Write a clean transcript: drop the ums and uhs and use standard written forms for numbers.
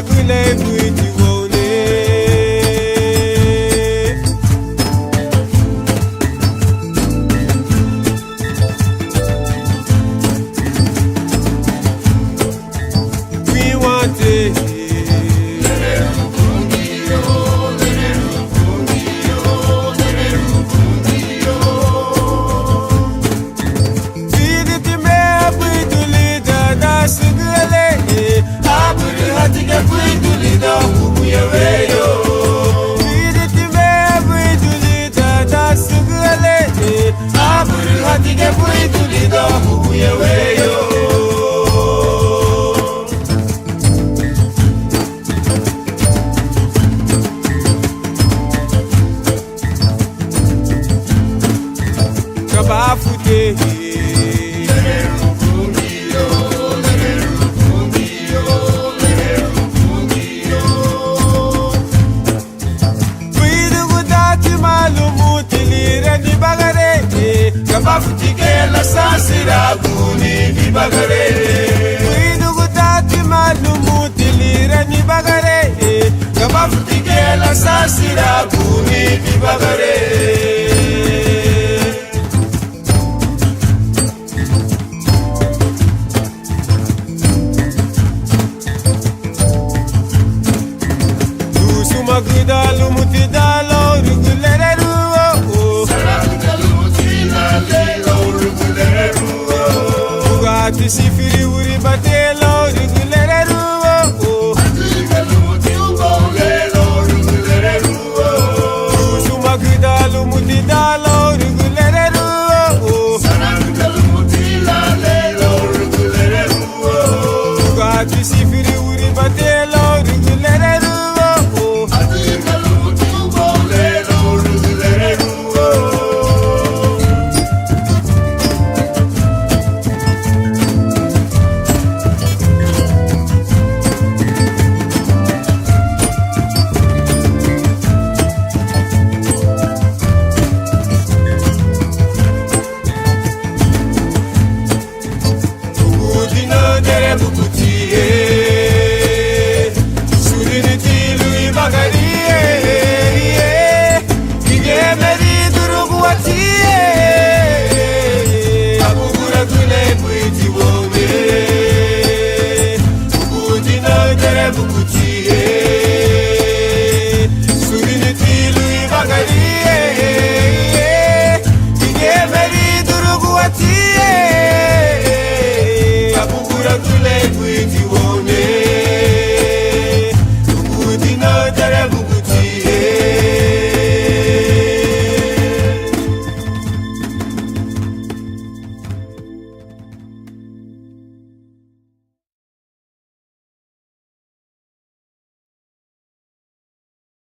kule mwiti wone. We want it. Kabafute Kabafutikela sasira guni di bagare. Widu gutati malumu tilire ni bagare. Kabafutikela sasira guni di bagare. Dusu magida lumuti dalo rugulere ruo. Saraka lumuti na lelo rugulere ruo. Ugati sifiri uri batelo rugulere ruo. Saraka lumuti ugo lelo rugulere ruo. Dusu magida lumuti dalo rugulere ruo. Saraka lumuti na lelo rugulere ruo. Ugati sifiri uri batelo rugulere ruo. Abugura kule kwiti wo